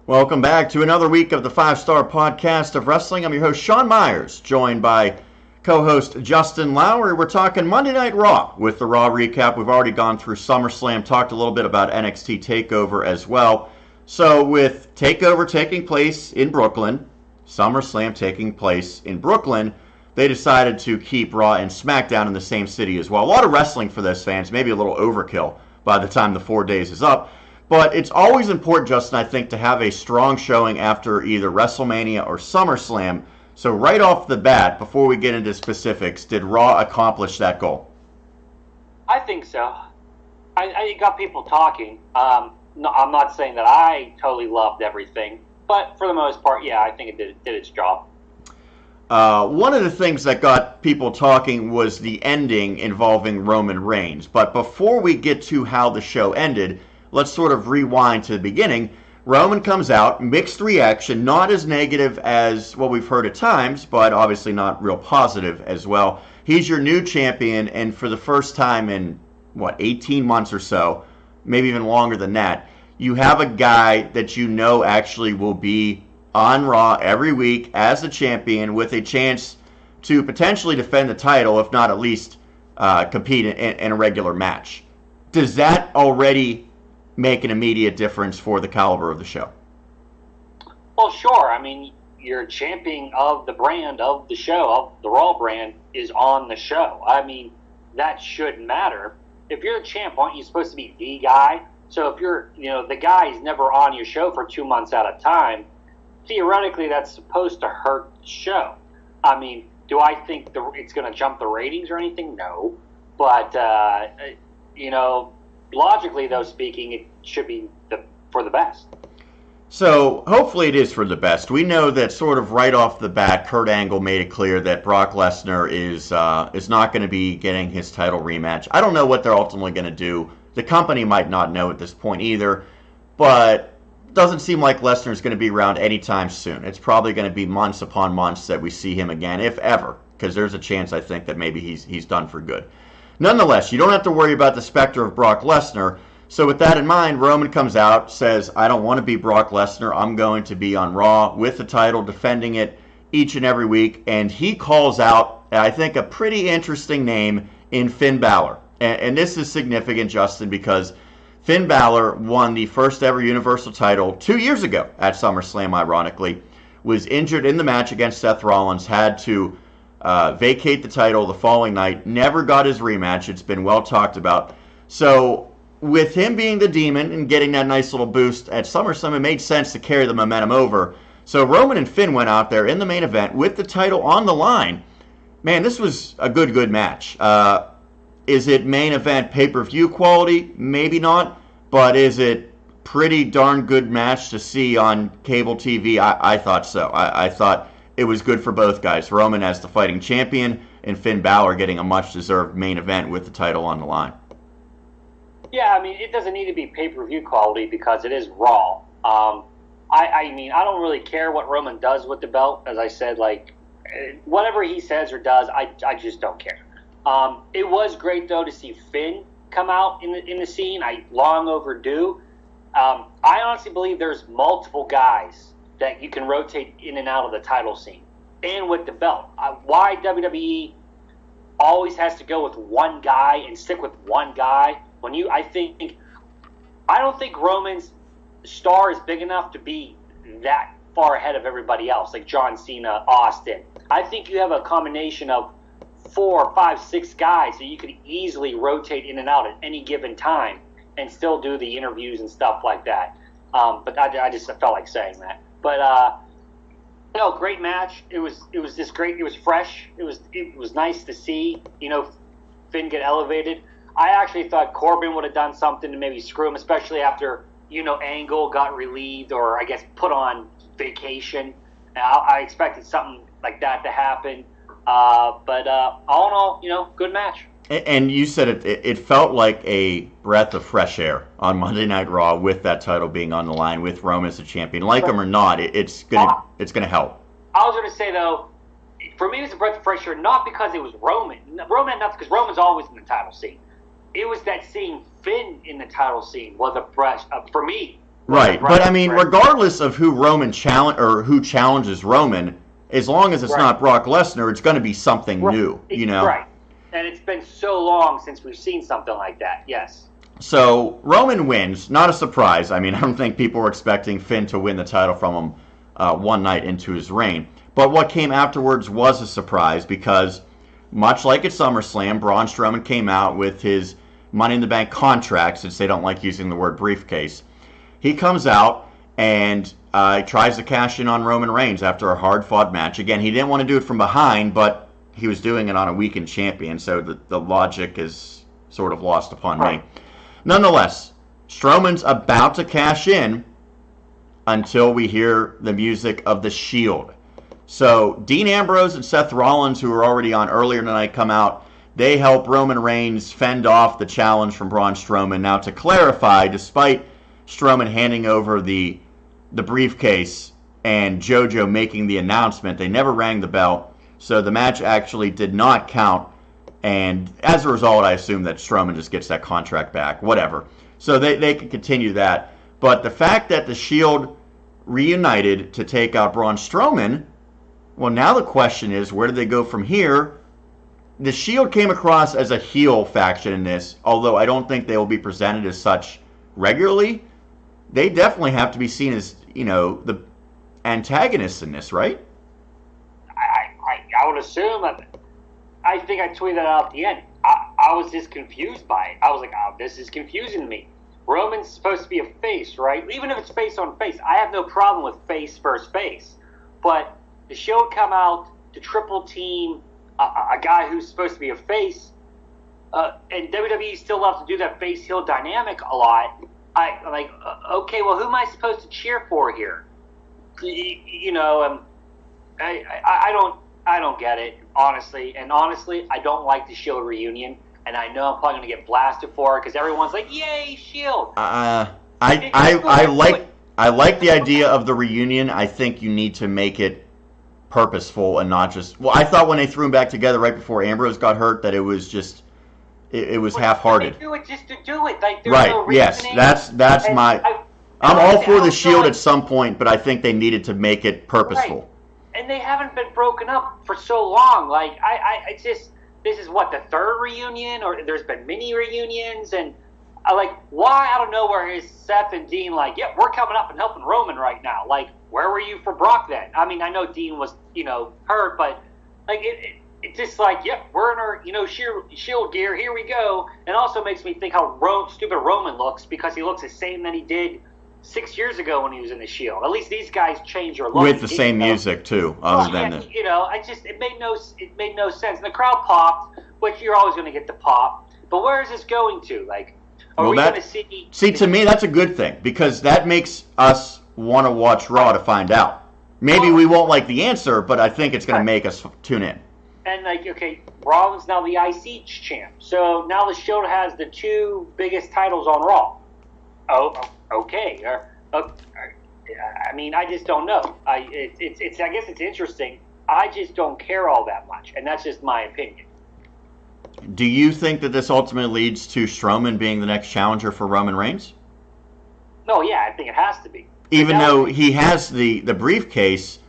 Welcome back to another week of the 5-Star Podcast of Wrestling. I'm your host, Sean Meyers, joined by co-host Justin Lowery. We're talking Monday Night Raw with the Raw recap. We've already gone through SummerSlam, talked a little bit about NXT TakeOver as well. So with TakeOver taking place in Brooklyn, SummerSlam taking place in Brooklyn, they decided to keep Raw and SmackDown in the same city as well. A lot of wrestling for those fans, maybe a little overkill by the time the 4 days is up. But it's always important, Justin, I think, to have a strong showing after either WrestleMania or SummerSlam. So right off the bat, before we get into specifics, did Raw accomplish that goal? I think so. I got people talking. No, I'm not saying that I totally loved everything, but for the most part, yeah, I think it did its job. One of the things that got people talking was the ending involving Roman Reigns. But before we get to how the show ended, let's sort of rewind to the beginning. Roman comes out, mixed reaction, not as negative as what we've heard at times, but obviously not real positive as well. He's your new champion, and for the first time in, 18 months or so, maybe even longer than that, you have a guy that you know actually will be on Raw every week as the champion with a chance to potentially defend the title, if not at least compete in a regular match. Does that already make an immediate difference for the caliber of the show? Well, sure. I mean, you're champion of the brand of the show, of the Raw brand, is on the show. I mean, that should matter. If you're the champ, aren't you supposed to be the guy? So if you're, the guy is never on your show for 2 months at a time, theoretically that's supposed to hurt the show. I mean, do I think it's going to jump the ratings or anything? No. But, logically, though, speaking, it should be for the best. So hopefully it is for the best. We know that sort of right off the bat, Kurt Angle made it clear that Brock Lesnar is not going to be getting his title rematch. I don't know what they're ultimately going to do. The company might not know at this point either, but it doesn't seem like Lesnar is going to be around anytime soon. It's probably going to be months upon months that we see him again, if ever, because there's a chance, I think, that maybe he's done for good. Nonetheless, you don't have to worry about the specter of Brock Lesnar. So with that in mind, Roman comes out, says, I don't want to be Brock Lesnar. I'm going to be on Raw with the title, defending it each and every week. And he calls out, I think, a pretty interesting name in Finn Balor. And this is significant, Justin, because Finn Balor won the first ever Universal title 2 years ago at SummerSlam, ironically. Was injured in the match against Seth Rollins, had to vacate the title the following night, never got his rematch. It's been well talked about. So with him being the demon and getting that nice little boost at SummerSlam, it made sense to carry the momentum over. So Roman and Finn went out there in the main event with the title on the line. Man, this was a good match. Is it main event pay-per-view quality? Maybe not. But is it pretty darn good match to see on cable TV? I thought so. I thought it was good for both guys. Roman as the fighting champion and Finn Balor getting a much-deserved main event with the title on the line. Yeah, I mean, it doesn't need to be pay-per-view quality because it is Raw. I mean, I don't really care what Roman does with the belt. As I said, whatever he says or does, I just don't care. It was great, though, to see Finn come out in the scene. Long overdue. I honestly believe there's multiple guys that you can rotate in and out of the title scene and with the belt. Why WWE always has to go with one guy and stick with one guy when I don't think Roman's star is big enough to be that far ahead of everybody else, like John Cena, Austin. I think you have a combination of 4, 5, 6 guys that you could easily rotate in and out at any given time and still do the interviews and stuff like that. But I just felt like saying that. But great match. It was just great. It was fresh. It was nice to see Finn get elevated. I actually thought Corbin would have done something to maybe screw him, especially after Angle got relieved or I guess put on vacation. I expected something like that to happen. But all in all, good match. And you said it felt like a breath of fresh air on Monday Night Raw with that title being on the line with Roman as the champion. Like him or not, it's gonna help. I was gonna say though, for me it was a breath of fresh air, not because it was Roman. Roman had nothing because Roman's always in the title scene. It was that seeing Finn in the title scene was a fresh for me. Right, but I mean, regardless of who who challenges Roman, as long as it's not Brock Lesnar, it's going to be something new, you know? Right, and it's been so long since we've seen something like that, yes. So, Roman wins, not a surprise. I mean, I don't think people were expecting Finn to win the title from him one night into his reign. But what came afterwards was a surprise because, much like at SummerSlam, Braun Strowman came out with his Money in the Bank contract, since they don't like using the word briefcase. He comes out and tries to cash in on Roman Reigns after a hard-fought match. Again, he didn't want to do it from behind, but he was doing it on a weakened champion, so the logic is sort of lost upon me. Nonetheless, Strowman's about to cash in until we hear the music of the Shield. So Dean Ambrose and Seth Rollins, who were already on earlier tonight, come out. They help Roman Reigns fend off the challenge from Braun Strowman. Now, to clarify, despite Strowman handing over the briefcase and JoJo making the announcement, they never rang the bell, so the match actually did not count. And as a result, I assume that Strowman just gets that contract back, whatever. So they can continue that. But the fact that the Shield reunited to take out Braun Strowman, well, now the question is, where do they go from here? The Shield came across as a heel faction in this, although I don't think they will be presented as such regularly. They definitely have to be seen as, you know, the antagonists in this, right? I would assume. I think I tweeted that out at the end. I was just confused by it. I was like, oh, this is confusing to me. Roman's supposed to be a face, right? Even if it's face on face, I have no problem with face versus face. But the Shield come out to triple team a guy who's supposed to be a face, and WWE still loves to do that face heel dynamic a lot. I'm like, okay, well, who am I supposed to cheer for here? You know, I don't get it, honestly. And honestly, I don't like the Shield reunion. And I know I'm probably going to get blasted for it because everyone's like, "Yay, Shield!" I like the idea of the reunion. I think you need to make it purposeful and not just. Well, I thought when they threw him back together right before Ambrose got hurt that it was just it was half-hearted. They do it just to do it. Like, there's right? no Yes, that's my. I'm all for the Shield at some point, but I think they needed to make it purposeful. Right. And they haven't been broken up for so long. Like I just. This is what, the third reunion, or there's been mini reunions, and why out of nowhere is Seth and Dean like, yep, we're coming up and helping Roman right now? Like, where were you for Brock then? I mean, I know Dean was, hurt, but like it's just like, yep, we're in our, Shield gear, here we go. And also makes me think how stupid Roman looks because he looks the same that he did 6 years ago when he was in the Shield. At least these guys change their look. With the same music too, it made no sense. And the crowd popped, which you're always going to get the pop. But where is this going to? Like, are we going to see? See, to me, that's a good thing because that makes us want to watch Raw to find out. Maybe we won't like the answer, but I think it's going to make us tune in. And okay, Rollins now the IC champ, so now the Shield has the two biggest titles on Raw. Oh, okay. I mean, I just don't know. I guess it's interesting. I just don't care all that much, and that's just my opinion. Do you think that this ultimately leads to Strowman being the next challenger for Roman Reigns? No, yeah, I think it has to be. Even though he has the briefcase,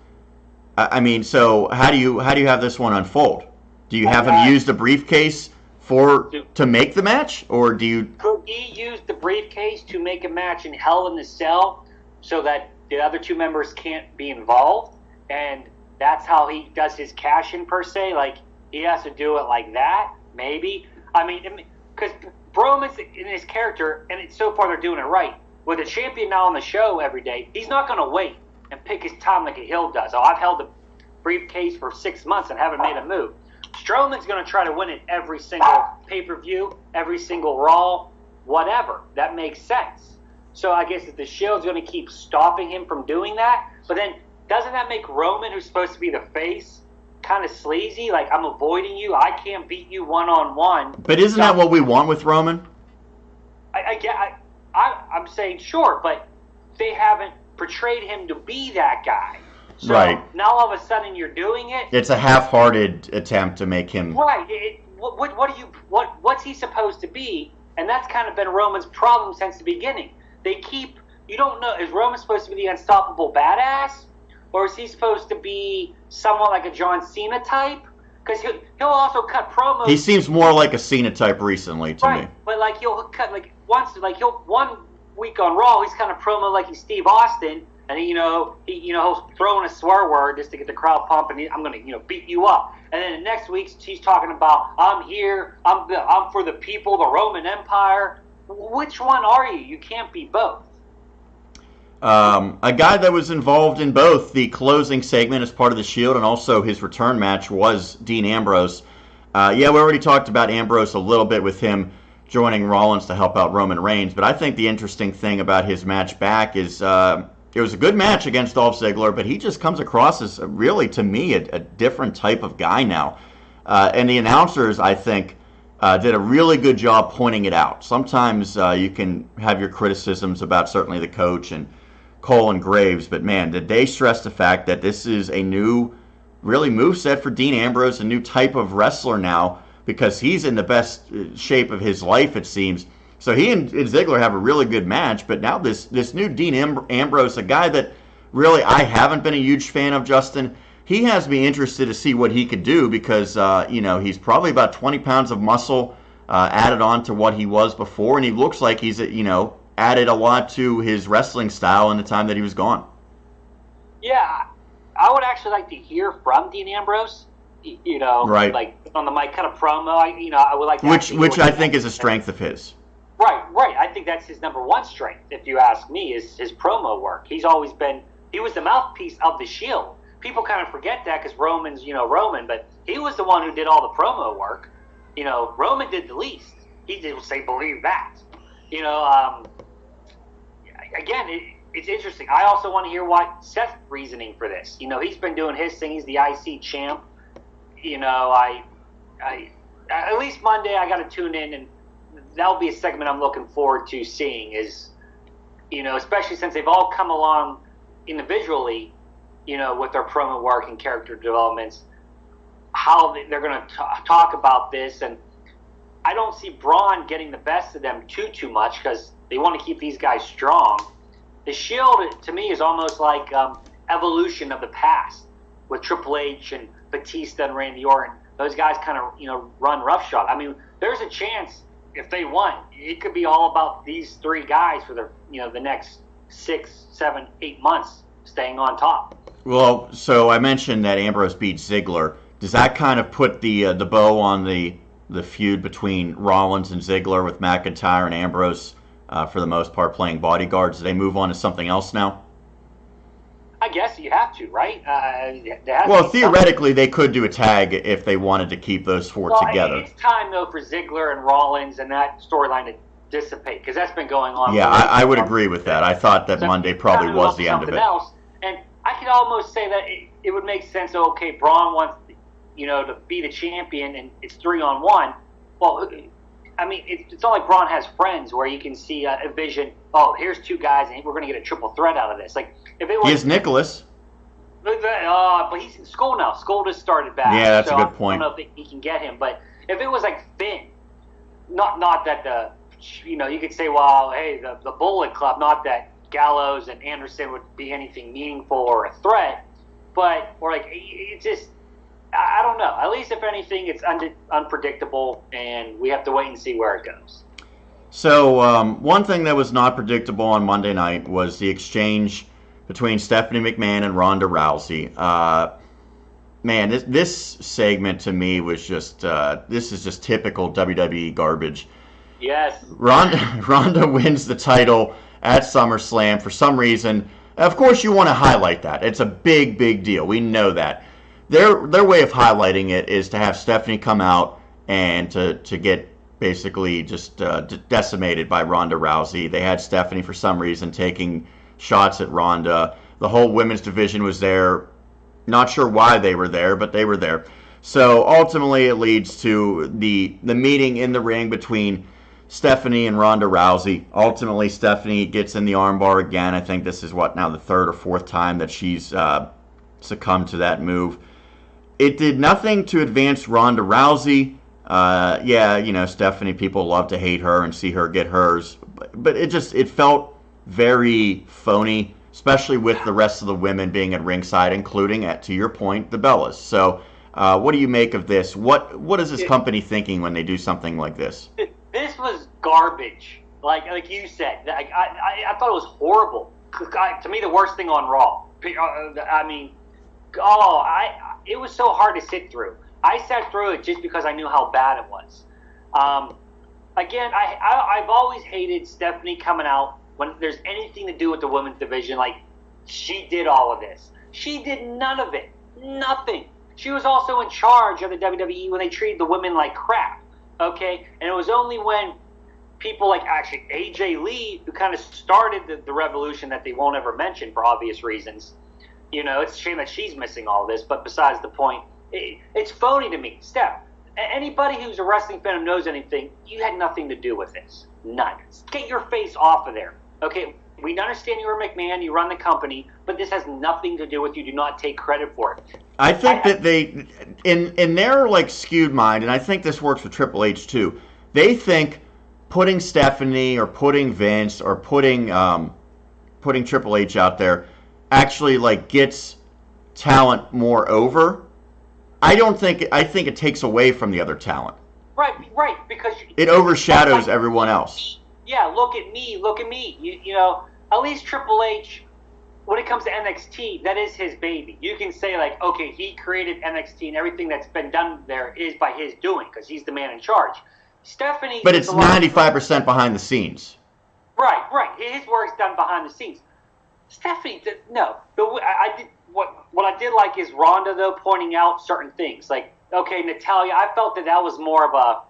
I mean, so how do you have this one unfold? Do you have him use the briefcase to make the match, or do you? Could he use the briefcase to make a match in Hell in the Cell so that the other two members can't be involved, and that's how he does his cash in per se? Like, he has to do it like that, maybe. I mean, because Roman's in his character, and so far they're doing it right. With a champion now on the show every day, he's not going to wait and pick his time like a heel does. Oh, I've held the briefcase for 6 months and haven't made a move. Strowman's going to try to win it every single pay-per-view, every single Raw, whatever. That makes sense. So I guess if the Shield's going to keep stopping him from doing that, but then doesn't that make Roman, who's supposed to be the face, kind of sleazy? Like, I'm avoiding you. I can't beat you one-on-one. But isn't that what we want with Roman? I'm saying sure, but they haven't portrayed him to be that guy. So right. Now all of a sudden you're doing it. It's a half-hearted attempt to make him right. What's he supposed to be? And that's kind of been Roman's problem since the beginning. They keep you don't know, is Roman supposed to be the unstoppable badass? Or is he supposed to be somewhat like a John Cena type? Because he'll also cut promos. He seems more like a Cena type recently to me. But like he'll cut he'll 1 week on Raw he's kind of promo like he's Steve Austin, and he'll throw in a swear word just to get the crowd pumping. I'm gonna beat you up, and then the next week he's talking about I'm here, I'm for the people, the Roman Empire. Which one are you? You can't be both. A guy that was involved in both the closing segment as part of the Shield and also his return match was Dean Ambrose. We already talked about Ambrose a little bit with him joining Rollins to help out Roman Reigns, but I think the interesting thing about his match back is it was a good match against Dolph Ziggler, but he just comes across as really, to me, a different type of guy now. And the announcers, I think, did a really good job pointing it out. Sometimes you can have your criticisms about certainly the coach and Cole and Graves, but man, did they stress the fact that this is a new, really moveset for Dean Ambrose, a new type of wrestler now, because he's in the best shape of his life, it seems. So he and Ziggler have a really good match, but now this new Dean Ambrose, a guy that really I haven't been a huge fan of, Justin, he has me interested to see what he could do because, he's probably about 20 pounds of muscle added on to what he was before, and he looks like he's, added a lot to his wrestling style in the time that he was gone. Yeah, I would actually like to hear from Dean Ambrose. Right. Like on the mic, kind of promo. I would like to which I think is a strength of his. Right. I think that's his number one strength, if you ask me, is his promo work. He was the mouthpiece of the Shield. People kind of forget that because Roman's, Roman, but he was the one who did all the promo work. Roman did the least. He did say, believe that. Again, it's interesting. I also want to hear why Seth's reasoning for this. He's been doing his thing. He's the IC champ. I at least Monday I got to tune in, and that'll be a segment I'm looking forward to seeing. Is especially since they've all come along individually, with their promo work and character developments, how they're going to talk about this. And I don't see Braun getting the best of them too much because they want to keep these guys strong. The Shield, to me, is almost like evolution of the past with Triple H and Batista and Randy Orton. Those guys kind of, run roughshod. I mean, there's a chance if they won, it could be all about these three guys for the next 6, 7, 8 months staying on top. Well, so I mentioned that Ambrose beat Ziggler. Does that kind of put the bow on the feud between Rollins and Ziggler with McIntyre and Ambrose for the most part playing bodyguards? Do they move on to something else now? I guess you have to, right? Theoretically, they could do a tag if they wanted to keep those four together. It's time, though, for Ziggler and Rollins and that storyline to dissipate because that's been going on. Yeah, I would agree with that. I thought that Monday probably was the end of it. Else. And I could almost say that it would make sense. Okay, Braun wants to be the champion, and it's 3-on-1. Well, I mean, it's not like Braun has friends where you can see a vision. Oh, here's two guys, and we're going to get a triple threat out of this. Like if it was, he is Nicholas. But he's in school now. School just started back. Yeah, that's a good point. I don't know if he can get him, but if it was like Finn, not that you could say, well, hey, the Bullet Club, not that Gallows and Anderson would be anything meaningful or a threat, it's just. I don't know. At least, if anything, it's unpredictable, and we have to wait and see where it goes. So, one thing that was not predictable on Monday night was the exchange between Stephanie McMahon and Ronda Rousey. Man, this segment to me was just this is just typical WWE garbage. Yes. Ronda wins the title at SummerSlam for some reason. Of course, you want to highlight that. It's a big deal. We know that. Their way of highlighting it is to have Stephanie come out and to get basically just decimated by Ronda Rousey. They had Stephanie for some reason taking shots at Ronda. The whole women's division was there. Not sure why they were there, but they were there. So ultimately it leads to the meeting in the ring between Stephanie and Ronda Rousey. Ultimately Stephanie gets in the armbar again. I think this is now the third or fourth time that she's succumbed to that move. It did nothing to advance Ronda Rousey. Stephanie, people love to hate her and see her get hers. But it felt very phony, especially with the rest of the women being at ringside, including, to your point, the Bellas. So what do you make of this? What is this company thinking when they do something like this? This was garbage. Like you said, I thought it was horrible. To me, the worst thing on Raw. I mean, it was so hard to sit through. I sat through it just because I knew how bad it was. Again, I've always hated Stephanie coming out when there's anything to do with the women's division. Like, she did all of this. She did none of it. Nothing. She was also in charge of the WWE when they treated the women like crap. Okay? And it was only when people like actually AJ Lee, who kind of started the revolution that they won't ever mention for obvious reasons. You know, it's a shame that she's missing all this, but besides the point, it's phony to me. Steph, anybody who's a wrestling fan who knows anything, you had nothing to do with this. None. Get your face off of there. Okay, we understand you're McMahon, you run the company, but this has nothing to do with you. Do not take credit for it. I think that they, in their like skewed mind, and I think this works for Triple H too, they think putting Stephanie or putting Vince or putting Triple H out there actually like gets talent more over. I think it takes away from the other talent. Right, because it overshadows everyone else. Yeah, look at me. You know, at least Triple H, when it comes to NXT, that is his baby. You can say like, okay, he created NXT and everything that's been done there is by his doing because he's the man in charge. Stephanie, but it's 95% behind the scenes. Right. His work's done behind the scenes. Stephanie, no. What I did like is Ronda though pointing out certain things. Like, okay, Natalya, I felt that was more of a,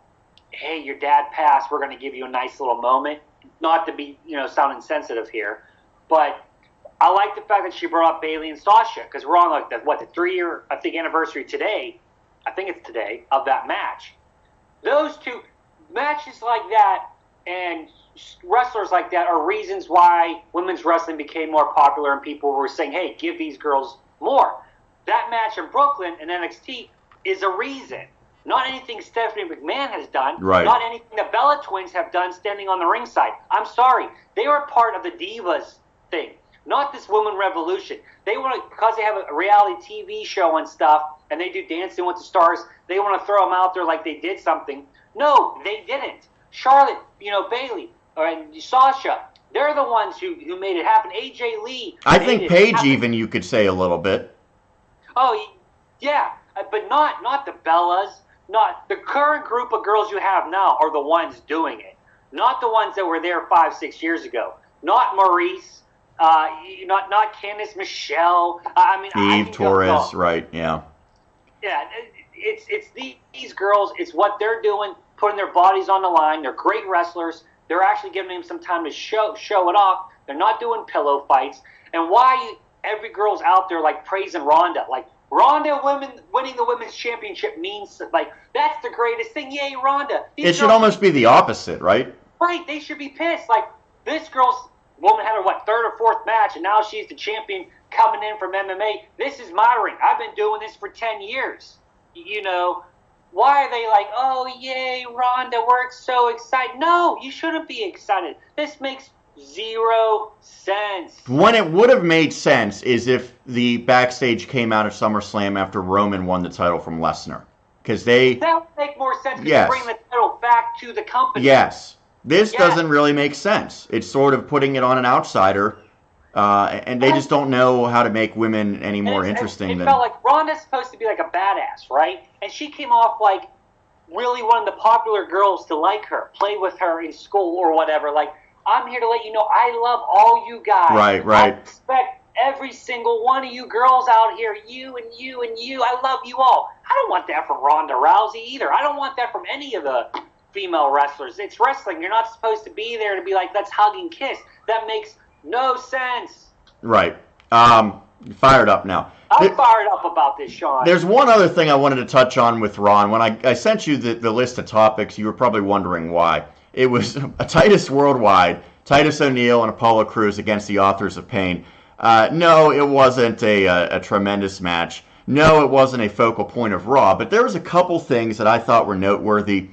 hey, your dad passed. We're going to give you a nice little moment. Not to be, sound insensitive here, but I like the fact that she brought up Bayley and Sasha because we're on like the 3-year anniversary today. I think it's today of that match. Those two matches like that and wrestlers like that are reasons why women's wrestling became more popular and people were saying, hey, give these girls more. That match in Brooklyn and NXT is a reason. Not anything Stephanie McMahon has done. Right. Not anything the Bella Twins have done standing on the ringside. I'm sorry. They were part of the Divas thing, not this woman revolution. They want to, because they have a reality TV show and stuff, and they do Dancing with the Stars, they want to throw them out there like they did something. No, they didn't. Charlotte, Bayley, and Sasha, they're the ones who made it happen. AJ Lee. I think Paige even, you could say a little bit. Oh, yeah, but not the Bellas. Not the current group of girls you have now are the ones doing it. Not the ones that were there 5-6 years ago. Not Maurice. Not Candice Michelle. Eve Torres, right? Yeah. Yeah, it's these girls. It's what they're doing, putting their bodies on the line. They're great wrestlers. They're actually giving them some time to show it off. They're not doing pillow fights. And why every girl's out there like praising Ronda, like Ronda winning the women's championship means like that's the greatest thing. Yay, Ronda! It should almost be the opposite, right? Right. They should be pissed. Like this woman had her third or fourth match, and now she's the champion coming in from MMA. This is my ring. I've been doing this for 10 years. Why are they like, oh yay, Ronda? We're so excited. No, you shouldn't be excited. This makes zero sense. When it would have made sense is if the backstage came out of SummerSlam after Roman won the title from Lesnar. Because that would make more sense to bring the title back to the company. Yes. This doesn't really make sense. It's sort of putting it on an outsider, and they just don't know how to make women any more interesting. It felt like Ronda's supposed to be like a badass, right? And she came off like really one of the popular girls to like her, play with her in school or whatever. Like, I'm here to let you know I love all you guys. Right. I respect every single one of you girls out here. You and you and you. I love you all. I don't want that from Ronda Rousey either. I don't want that from any of the female wrestlers. It's wrestling. You're not supposed to be there to be like, let's hug and kiss. That makes no sense. Right. Fired up now. I'm fired up about this, Sean. There's one other thing I wanted to touch on with Ron. When I sent you the list of topics, you were probably wondering why. It was a Titus Worldwide, Titus O'Neil and Apollo Crews against the Authors of Pain. No, it wasn't a tremendous match. No, it wasn't a focal point of Raw. But there was a couple things that I thought were noteworthy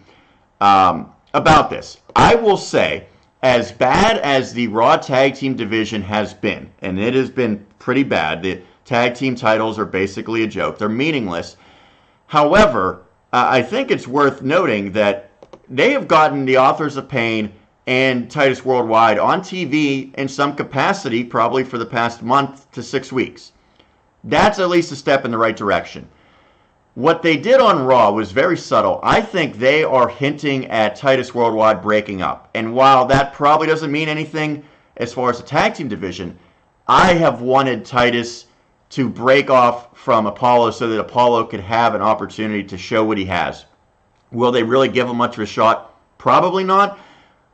about this. I will say, as bad as the Raw Tag Team division has been, and it has been pretty bad, the tag team titles are basically a joke. They're meaningless. However, I think it's worth noting that they have gotten the Authors of Pain and Titus Worldwide on TV in some capacity, probably for the past month to 6 weeks. That's at least a step in the right direction. What they did on Raw was very subtle. I think they are hinting at Titus Worldwide breaking up. And while that probably doesn't mean anything as far as the tag team division, I have wanted Titus to break off from Apollo so that Apollo could have an opportunity to show what he has. Will they really give him much of a shot? Probably not.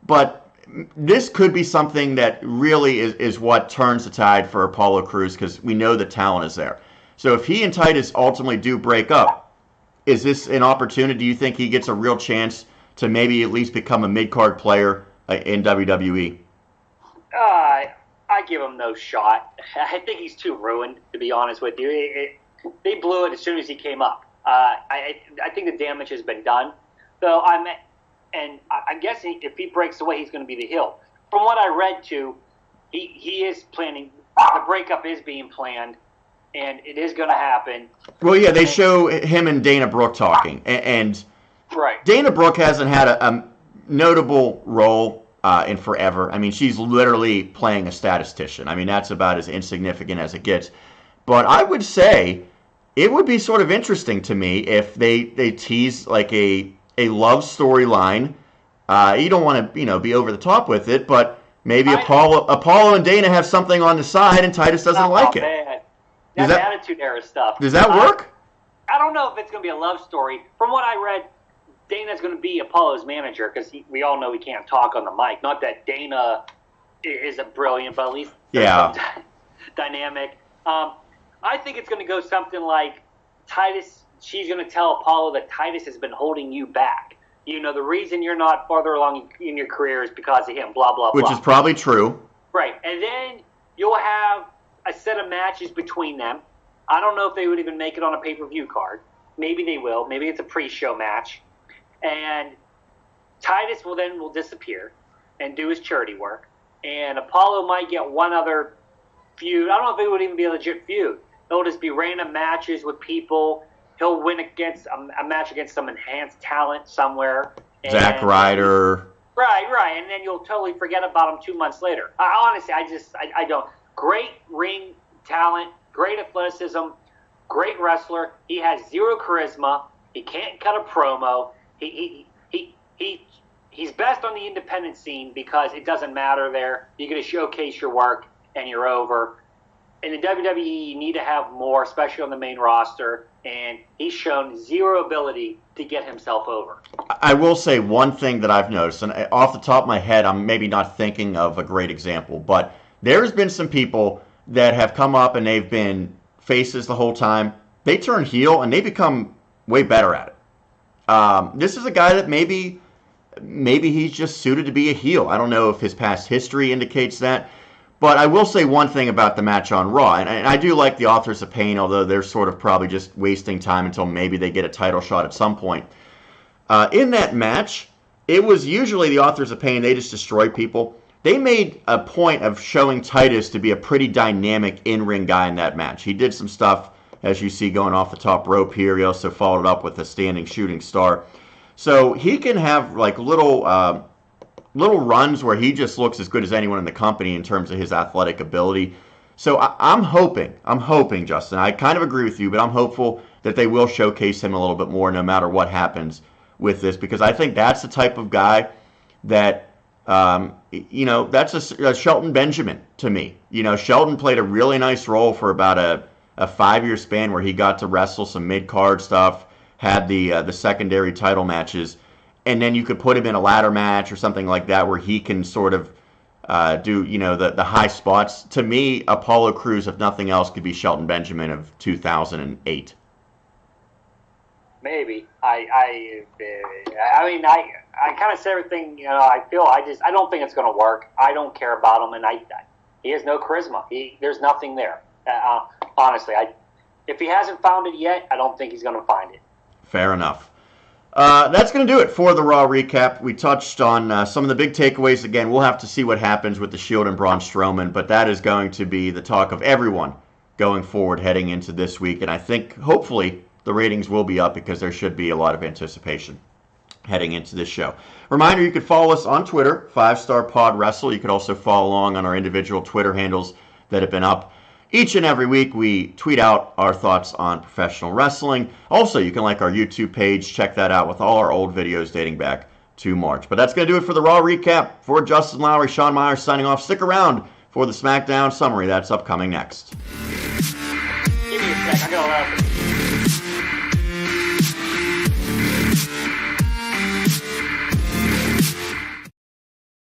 But this could be something that really is what turns the tide for Apollo Crews, because we know the talent is there. So if he and Titus ultimately do break up, is this an opportunity? Do you think he gets a real chance to maybe at least become a mid-card player in WWE? I give him no shot. I think he's too ruined, to be honest with you. They blew it as soon as he came up. I think the damage has been done. So I'm guessing if he breaks away, he's going to be the heel. From what I read, too, he is planning. The breakup is being planned. And it is going to happen. Well, yeah, they show him and Dana Brooke talking. And right. Dana Brooke hasn't had a notable role in forever. I mean, she's literally playing a statistician. I mean, that's about as insignificant as it gets. But I would say it would be sort of interesting to me if they tease like a love storyline. You don't want to be over the top with it, but maybe Apollo and Dana have something on the side and Titus doesn't like it. Man. That's attitude era stuff. Does that work? I don't know if it's going to be a love story. From what I read, Dana's going to be Apollo's manager because we all know he can't talk on the mic. Not that Dana is a brilliant, but at least there's some dynamic. I think it's going to go something like Titus. She's going to tell Apollo that Titus has been holding you back. The reason you're not farther along in your career is because of him. Blah blah blah. Which is probably true. Right, and then you'll have a set of matches between them. I don't know if they would even make it on a pay-per-view card. Maybe they will. Maybe it's a pre-show match. And Titus will disappear and do his charity work. And Apollo might get one other feud. I don't know if it would even be a legit feud. It'll just be random matches with people. He'll win against a match against some enhanced talent somewhere. Zack Ryder. Right. And then you'll totally forget about him 2 months later. Honestly, I don't. Great ring talent, great athleticism, great wrestler. He has zero charisma. He can't cut a promo. He's best on the independent scene because it doesn't matter there. You're going to showcase your work and you're over. In the WWE, you need to have more, especially on the main roster. And he's shown zero ability to get himself over. I will say one thing that I've noticed, and off the top of my head, I'm maybe not thinking of a great example, but there's been some people that have come up and they've been faces the whole time. They turn heel and they become way better at it. This is a guy that maybe he's just suited to be a heel. I don't know if his past history indicates that. But I will say one thing about the match on Raw, and I do like the Authors of Pain, although they're sort of probably just wasting time until maybe they get a title shot at some point. In that match, it was usually the Authors of Pain, they just destroy people. They made a point of showing Titus to be a pretty dynamic in-ring guy in that match. He did some stuff, as you see, going off the top rope here. He also followed up with a standing shooting star. So he can have like little runs where he just looks as good as anyone in the company in terms of his athletic ability. So I'm hoping, Justin, I kind of agree with you, but I'm hopeful that they will showcase him a little bit more no matter what happens with this, because I think that's the type of guy that that's a Shelton Benjamin to me. Shelton played a really nice role for about a 5-year span where he got to wrestle some mid-card stuff, had the secondary title matches, and then you could put him in a ladder match or something like that where he can sort of do the high spots. To me, Apollo Crews, if nothing else, could be Shelton Benjamin of 2008. Maybe. I kind of said everything. I don't think it's going to work. I don't care about him, and he has no charisma. There's nothing there. Honestly, if he hasn't found it yet, I don't think he's going to find it. Fair enough. That's going to do it for the Raw recap. We touched on some of the big takeaways. Again, we'll have to see what happens with the Shield and Braun Strowman, but that is going to be the talk of everyone going forward heading into this week. And I think, hopefully, the ratings will be up because there should be a lot of anticipation heading into this show. Reminder, you could follow us on Twitter, 5-Star Pod Wrestle. You could also follow along on our individual Twitter handles that have been up. Each and every week, we tweet out our thoughts on professional wrestling. Also, you can like our YouTube page. Check that out with all our old videos dating back to March. But that's going to do it for the Raw recap. For Justin Lowery, Sean Meyers signing off. Stick around for the SmackDown summary. That's upcoming next. Give me a sec. I got a